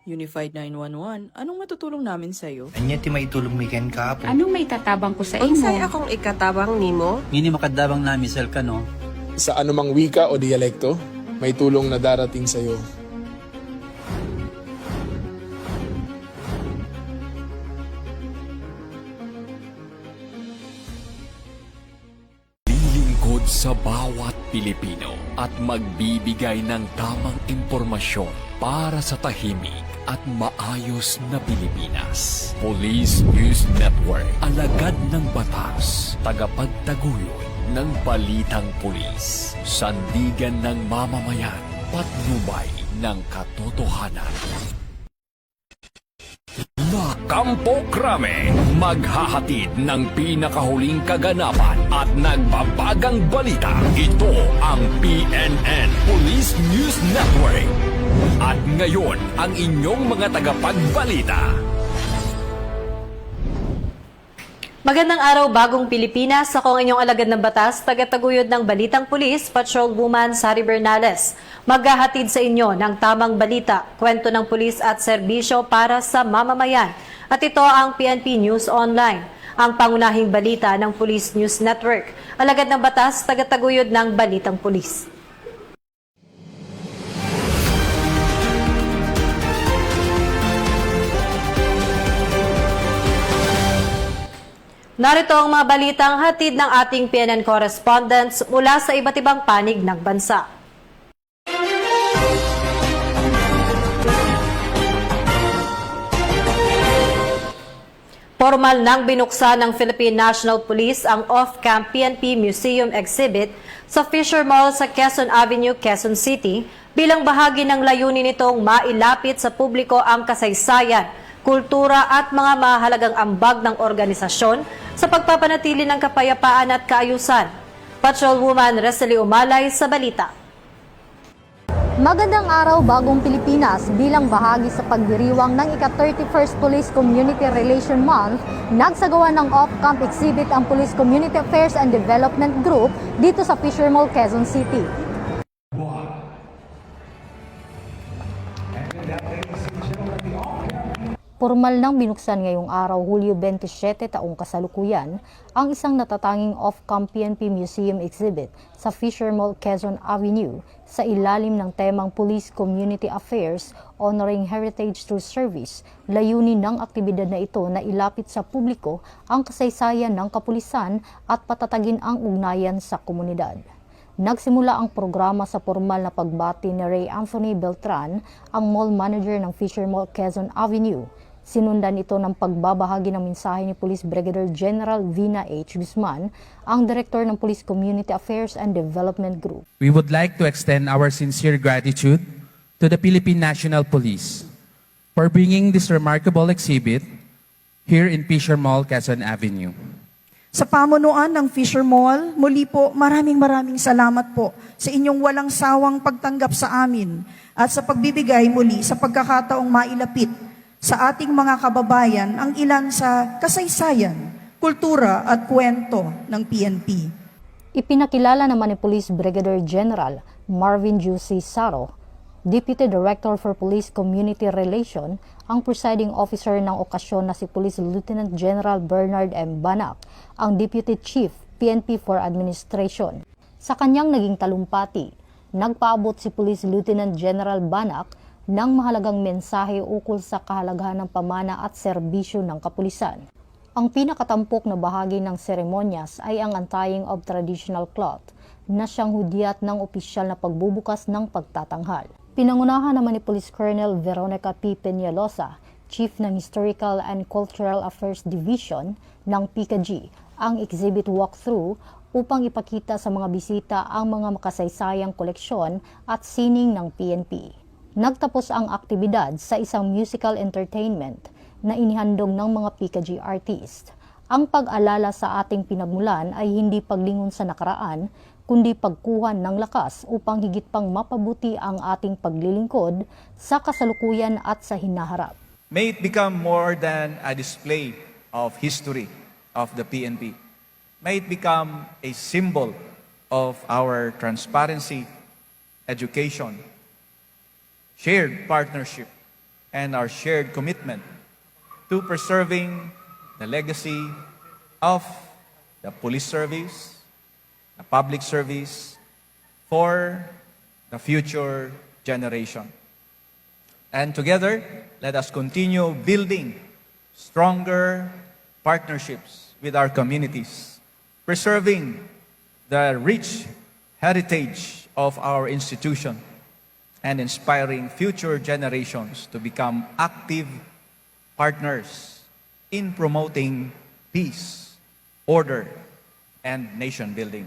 Unified 911, anong matutulong namin sa'yo? Anya ti maitulong mi ken kahapon. Anong may tatabang ko sa Unsay imo? akong ikatabang nimo? Ngini makadabang na misal ka no. Sa anumang wika o dialekto, may tulong na darating sa iyo. Lilingkod sa bawat Pilipino at magbibigay ng tamang impormasyon para sa tahimik at maayos na Pilipinas. Police News Network, alagad ng batas, tagapagtaguyod ng balitang pulis, sandigan ng mamamayan, patnubay ng katotohanan. La Campo Crame, maghahatid ng pinakahuling kaganapan at nagbabagang balita. Ito ang PNN Police News Network. At ngayon, ang inyong mga tagapagbalita. Magandang araw, bagong Pilipinas. Ako ang inyong alagad ng batas, tagataguyod ng Balitang Pulis, Patrolwoman Sari Bernales. Maghahatid sa inyo ng tamang balita, kwento ng pulis at serbisyo para sa mamamayan. At ito ang PNP News Online, ang pangunahing balita ng Police News Network. Alagad ng batas, tagataguyod ng Balitang Pulis. Narito ang mga balitang hatid ng ating PNN correspondents mula sa iba't ibang panig ng bansa. Formal nang binuksan ng Philippine National Police ang off-camp PNP Museum Exhibit sa Fisher Mall sa Quezon Avenue, Quezon City bilang bahagi ng layunin nitong mailapit sa publiko ang kasaysayan, kultura at mga mahalagang ambag ng organisasyon sa pagpapanatili ng kapayapaan at kaayusan. Patrolwoman Resely Umalay sa balita. Magandang araw, bagong Pilipinas. Bilang bahagi sa pagdiriwang ng ika-31st Police Community Relation Month, nagsagawa ng off-camp exhibit ang Police Community Affairs and Development Group dito sa Fisher Mall, Quezon City. Formal nang binuksan ngayong araw, Hulyo 27 taong kasalukuyan, ang isang natatanging off-camp PNP Museum Exhibit sa Fisher Mall, Quezon Avenue sa ilalim ng temang Police Community Affairs Honoring Heritage Through Service. Layunin ng aktibidad na ito na ilapit sa publiko ang kasaysayan ng kapulisan at patatagin ang ugnayan sa komunidad. Nagsimula ang programa sa formal na pagbati ni Ray Anthony Beltran, ang mall manager ng Fisher Mall, Quezon Avenue. Sinundan ito ng pagbabahagi ng mensahe ni Police Brigadier General Vina H. Guzman, ang Director ng Police Community Affairs and Development Group. We would like to extend our sincere gratitude to the Philippine National Police for bringing this remarkable exhibit here in Fisher Mall, Quezon Avenue. Sa pamunuan ng Fisher Mall, muli po maraming salamat po sa inyong walang sawang pagtanggap sa amin at sa pagbibigay muli sa pagkakataong mailapit sa ating mga kababayan ang ilan sa kasaysayan, kultura at kwento ng PNP. Ipinakilala naman ni Police Brigadier General Marvin Juicy Saro, Deputy Director for Police Community Relation, ang presiding officer ng okasyon na si Police Lieutenant General Bernard M. Banak, ang Deputy Chief PNP for Administration. Sa kanyang naging talumpati, nagpaabot si Police Lieutenant General Banak ng mahalagang mensahe ukol sa kahalagahan ng pamana at serbisyo ng kapulisan. Ang pinakatampok na bahagi ng seremonyas ay ang untying of traditional cloth na siyang hudyat ng opisyal na pagbubukas ng pagtatanghal. Pinangunahan naman ni Police Colonel Veronica P. Peñalosa, Chief ng Historical and Cultural Affairs Division ng PCAG, ang exhibit walkthrough upang ipakita sa mga bisita ang mga makasaysayang koleksyon at sining ng PNP. Nagtapos ang aktibidad sa isang musical entertainment na inihandog ng mga PCAG artist. Ang pag-alala sa ating pinagmulan ay hindi paglingon sa nakaraan, kundi pagkuhan ng lakas upang higit pang mapabuti ang ating paglilingkod sa kasalukuyan at sa hinaharap. May it become more than a display of history of the PNP. May it become a symbol of our transparency, education, shared partnership, and our shared commitment to preserving the legacy of the police service, the public service, for the future generation. And together, let us continue building stronger partnerships with our communities, preserving the rich heritage of our institution, and inspiring future generations to become active partners in promoting peace, order, and nation building.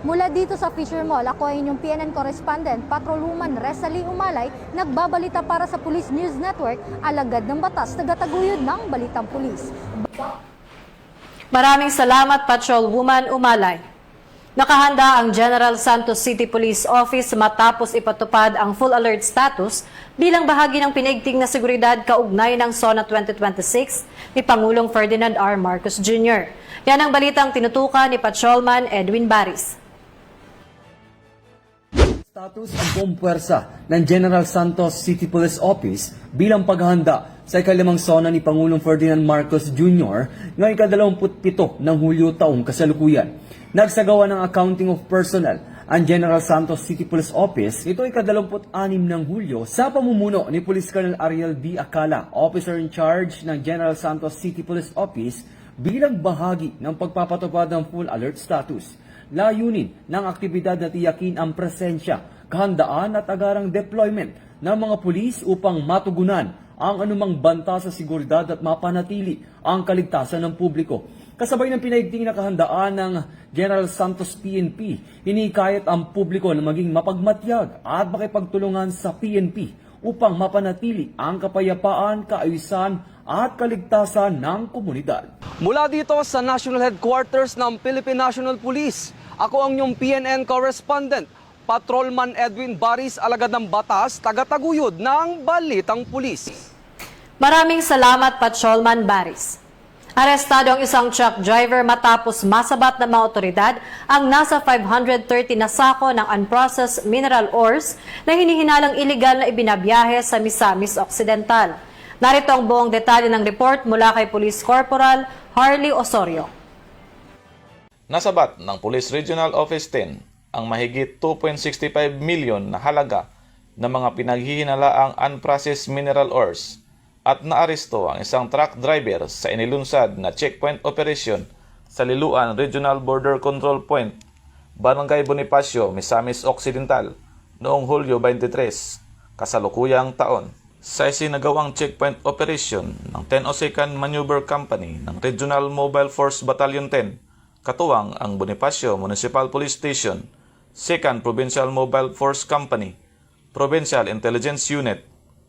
Mula dito sa Fisher Mall, ako ay inyong PNN correspondent, Patrolwoman Resalie Umalay, nagbabalita para sa Police News Network, alagad ng batas, tagataguyod ng Balitang Pulis. Maraming salamat, Patrolwoman Umalay. Nakahanda ang General Santos City Police Office matapos ipatupad ang full alert status bilang bahagi ng pinaigting na seguridad kaugnay ng SONA 2026 ni Pangulong Ferdinand R. Marcos Jr. Yan ang balitang tinutukan ni Patrolman Edwin Baris. Status ang buong puwersa ng General Santos City Police Office bilang paghahanda sa ikalimang SONA ni Pangulong Ferdinand Marcos Jr. ngayong ika-27 ng Hulyo taong kasalukuyan. Nagsagawa ng accounting of personnel ang General Santos City Police Office. Ito ay ika-26 ng Hulyo sa pamumuno ni Police Colonel Ariel D. Acala, Officer in Charge ng General Santos City Police Office, bilang bahagi ng pagpapatupad ng full alert status. Layunin ng aktibidad na tiyakin ang presensya, kahandaan at agarang deployment ng mga pulis upang matugunan ang anumang banta sa seguridad at mapanatili ang kaligtasan ng publiko. Kasabay ng pinaigting na kahandaan ng General Santos PNP, hinikayat ang publiko na maging mapagmatyag at makipagtulungan sa PNP upang mapanatili ang kapayapaan, kaayusan at kaligtasan ng komunidad. Mula dito sa National Headquarters ng Philippine National Police, ako ang inyong PNN correspondent, Patrolman Edwin Baris, alagad ng batas, tagataguyod ng Balitang Pulis. Maraming salamat, Patrolman Baris. Arestado ang isang truck driver matapos masabat ng mga otoridad ang nasa 530 na sako ng unprocessed mineral ores na hinihinalang iligal na ibinabiyahe sa Misamis Occidental. Narito ang buong detalye ng report mula kay Police Corporal Harley Osorio. Nasabat ng Police Regional Office 10 ang mahigit 2.65 milyon na halaga ng mga pinaghihinalaang unprocessed mineral ores at naaresto ang isang truck driver sa inilunsad na checkpoint operation sa Liloan Regional Border Control Point, Barangay Bonifacio, Misamis Occidental noong Hulyo 23, kasalukuyang taon. Sa isinagawang checkpoint operation ng 1002nd Maneuver Company ng Regional Mobile Force Battalion 10, katuwang ang Bonifacio Municipal Police Station, 2nd Provincial Mobile Force Company, Provincial Intelligence Unit,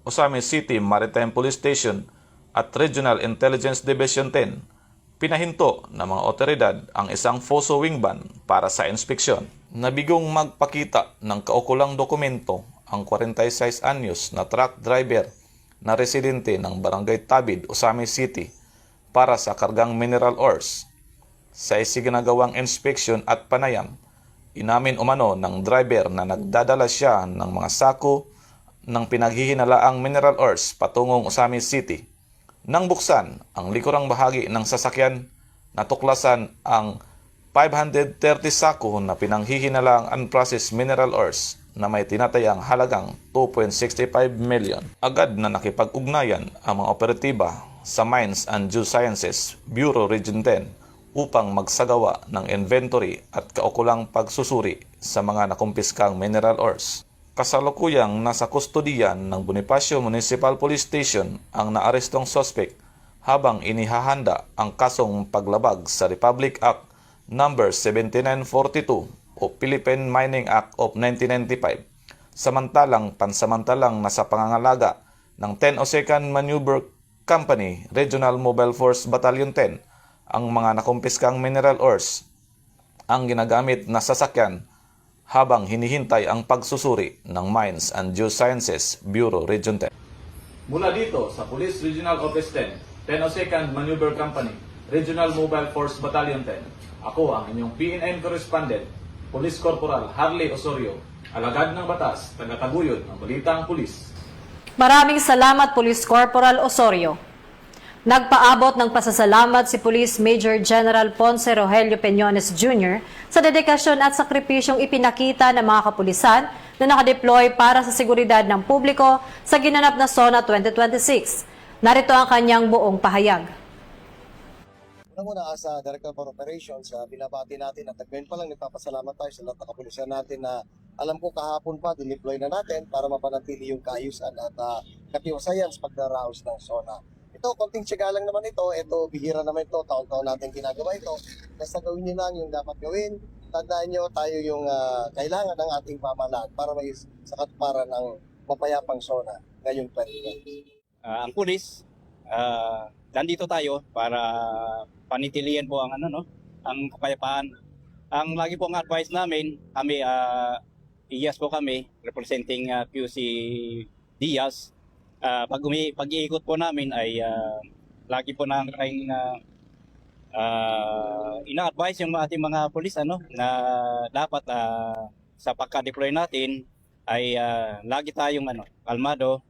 Osamis City Maritime Police Station at Regional Intelligence Division 10, pinahinto ng mga otoridad ang isang FOSO wing van para sa inspeksyon. Nabigong magpakita ng kaukulang dokumento ang 46 anyos na truck driver na residente ng Barangay Tabid, Osamis City para sa kargang mineral ores. Sa isinagawang inspeksyon at panayam, inamin umano ng driver na nagdadala siya ng mga sako ng pinaghihinalaang mineral ores patungong Osamis City. Nang buksan ang likurang bahagi ng sasakyan, natuklasan ang 530 sako na pinanghihinalaang unprocessed mineral ores na may tinatayang halagang 2.65 million. Agad na nakipag-ugnayan ang mga operatiba sa Mines and Geosciences Bureau Region 10 upang magsagawa ng inventory at kaukulang pagsusuri sa mga nakumpiskang mineral ores. Kasalukuyang nasa kustodiyan ng Bonifacio Municipal Police Station ang naarestong suspect habang inihahanda ang kasong paglabag sa Republic Act No. 7942 o Philippine Mining Act of 1995, samantalang pansamantalang nasa pangangalaga ng 1002nd Maneuver Company Regional Mobile Force Battalion 10 ang mga nakumpiskang mineral ores ang ginagamit na sasakyan habang hinihintay ang pagsusuri ng Mines and Geosciences Bureau Region 10. Mula dito sa Police Regional Office 10, 1002nd Maneuver Company, Regional Mobile Force Battalion 10, ako ang inyong PNN correspondent, Police Corporal Harley Osorio, alagad ng batas, tagataguyod ng Balitang Pulis. Maraming salamat Police Corporal Osorio. Nagpaabot ng pasasalamat si Police Major General Ponce Rogelio Peñones Jr. sa dedikasyon at sakripisyong ipinakita ng mga kapulisan na nakadeploy para sa seguridad ng publiko sa ginanap na SONA 2026. Narito ang kanyang buong pahayag. Una as Director for Operations, binabati natin at ngayon pa lang nagpapasalamat tayo sa lahat ng kapulisan natin na alam ko kahapon pa dineploy na natin para mapanatili yung kaayusan at katiwasayan sa pagdaraos ng SONA. Ito, konting tiyaga lang naman ito. Ito, bihira naman ito. Taon-taon natin ginagawa ito. Basta gawin nyo lang yung dapat gawin. Tandaan nyo, tayo yung kailangan ng ating pamahalaan para may sa katuparan ng mapayapang SONA ngayong 2020. Ang pulis, nandito tayo para panitilian po ang ang kapayapaan. Ang lagi pong advice namin, kami IAS po kami representing QC Diaz. Pag-iikot po namin ay lagi po namin ina-advise yung ating mga pulis na dapat sa pagka-deploy natin ay lagi tayong kalmado,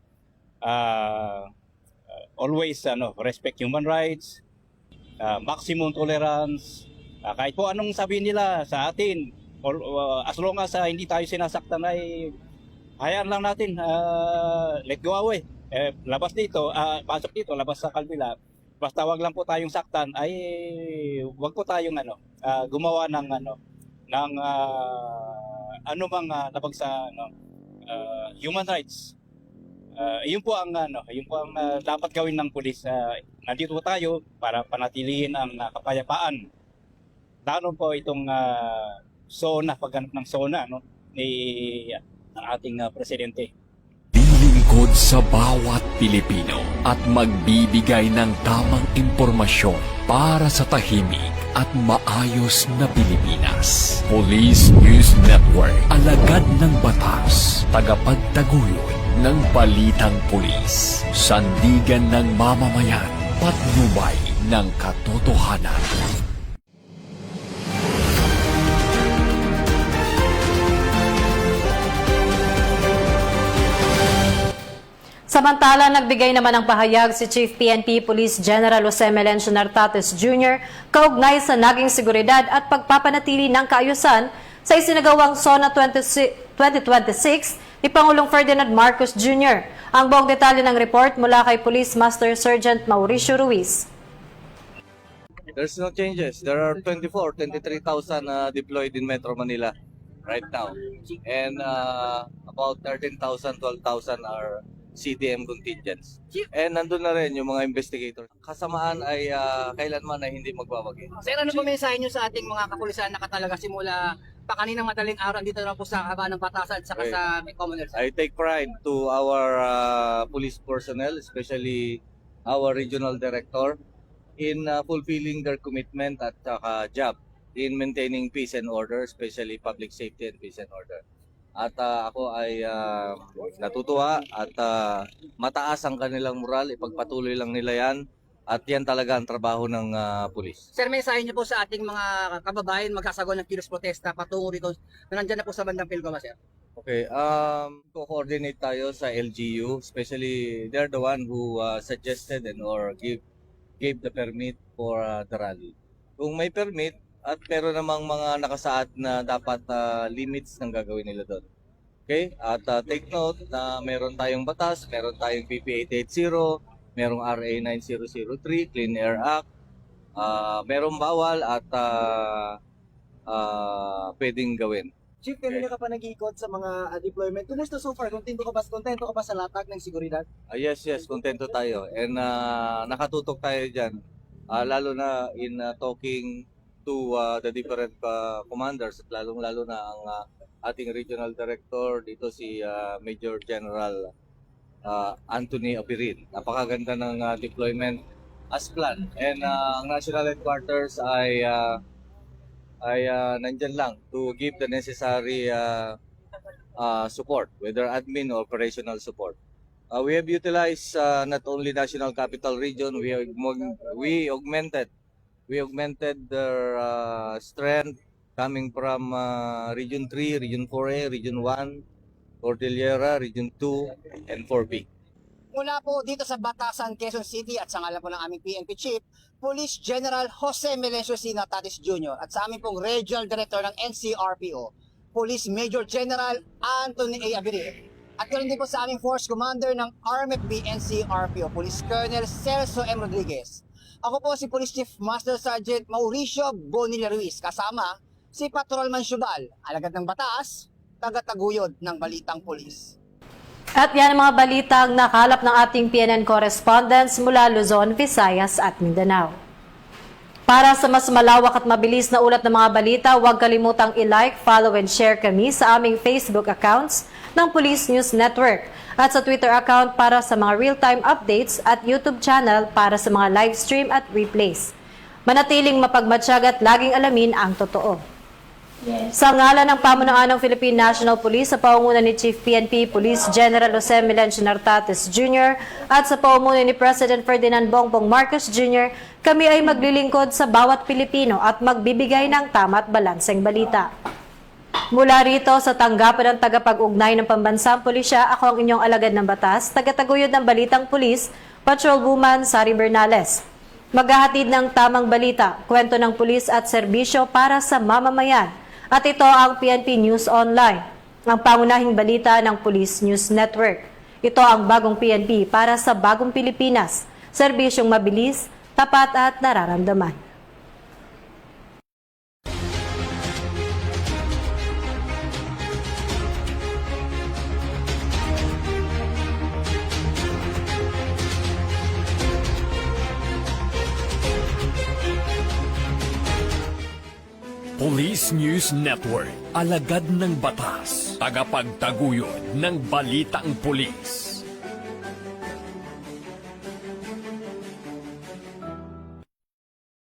always respect human rights, maximum tolerance, kahit po anong sabihin nila sa atin, as long as hindi tayo sinasaktan ay hayaan lang natin, let go away. Labas dito, pasok dito, labas sa kabila. Basta wag lang po tayong saktan, ay wag po tayong gumawa ng anumang labag sa human rights. Yun po ang dapat gawin ng pulis. Nandito po tayo para panatilihin ang kapayapaan. Lalo po itong SONA, pagganap ng SONA ni ng ating presidente. Lilingkod sa bawat Pilipino at magbibigay ng tamang impormasyon para sa tahimik at maayos na Pilipinas. Police News Network, alagad ng batas, tagapagtaguyod ng balitang pulis, sandigan ng mamamayan, patnubay ng katotohanan. Samantala, nagbigay naman ng pahayag si Chief PNP Police General Jose Melencio Nartates Jr. kaugnay sa naging seguridad at pagpapanatili ng kaayusan sa isinagawang SONA 2026 ni Pangulong Ferdinand Marcos Jr. Ang buong detalye ng report mula kay Police Master Sergeant Mauricio Ruiz. There's no changes. There are 23,000 deployed in Metro Manila right now. And about 13,000, 12,000 are CDM contingents. And nandun na rin yung mga investigators. Kasamaan ay kailanman ay hindi magbabagi. Sir, ano po mensahe nyo sa ating mga kapulisan na katalaga simula pa kaninang madaling araw dito na po sa haba ng batasan saka sa Commonwealth? I take pride to our police personnel, especially our regional director, in fulfilling their commitment at job in maintaining peace and order, especially public safety and peace and order. At ako ay natutuwa at mataas ang kanilang moral, ipagpatuloy lang nila yan at yan talaga ang trabaho ng pulis. Sir, mensahe niyo po sa ating mga kababayan magsasagawa ng kilos protesta patungo dito na nandyan na po sa bandang Pilgoma, sir? Okay, co-coordinate tayo sa LGU, especially they're the one who suggested and or gave the permit for the rally. Kung may permit, at meron namang mga nakasaad na dapat limits ng gagawin nila doon. Okay? At take note na meron tayong batas, meron tayong PP 880, merong RA 9003, Clean Air Act, merong bawal at pwedeng gawin. Chief, kanina ka pa nag-iikot sa mga deployment. Kumusta so far? Kontento ka ba sa latag ng seguridad? Yes, kontento tayo. And nakatutok tayo dyan. Lalo na in talking to the different commanders at lalong-lalo na ang ating regional director dito si Major General Anthony Apirin. Napakaganda ng deployment as planned. And ang National Headquarters ay nandyan lang to give the necessary support, whether admin or operational support. We have utilized not only National Capital Region, we augmented their strength coming from Region 3, Region 4A, Region 1, Cordillera, Region 2, and 4B. Mula po dito sa Batasan, Quezon City at sa ngalan po ng aming PNP Chief, Police General Jose Melencio C. Natatis Jr. at sa aming pong Regional Director ng NCRPO, Police Major General Anthony A. Abirir. At ganoon din po sa aming Force Commander ng RMFB NCRPO, Police Colonel Celso M. Rodriguez. Ako po si Police Chief Master Sergeant Mauricio Bonilla Ruiz, kasama si Patrolman Syubal, alagad ng batas, taga-taguyod ng Balitang Pulis. At yan ang mga balitang nakalap ng ating PNN correspondents mula Luzon, Visayas at Mindanao. Para sa mas malawak at mabilis na ulat ng mga balita, huwag kalimutang i-like, follow and share kami sa aming Facebook accounts ng Police News Network at sa Twitter account para sa mga real-time updates at YouTube channel para sa mga live stream at replays. Manatiling mapagmatsyag at laging alamin ang totoo. Sa ngalan ng pamunuan ng Philippine National Police sa pangunguna ni Chief PNP Police General Jose Melencio Nartates Jr. at sa pamumuno ni President Ferdinand Bongbong Marcos Jr., kami ay maglilingkod sa bawat Pilipino at magbibigay ng tama at balanseng balita. Mula rito sa tanggapan ng tagapag-ugnay ng Pambansang Pulisya, ako ang inyong alagad ng batas, tagataguyod ng Balitang Pulis, Patrolwoman Sari Bernales. Maghahatid ng tamang balita, kwento ng pulis at serbisyo para sa mamamayan. At ito ang PNP News Online, ang pangunahing balita ng Police News Network. Ito ang bagong PNP para sa bagong Pilipinas, serbisyong mabilis, tapat at nararamdaman. Police News Network, alagad ng batas, tagapagtaguyod ng balitang pulis.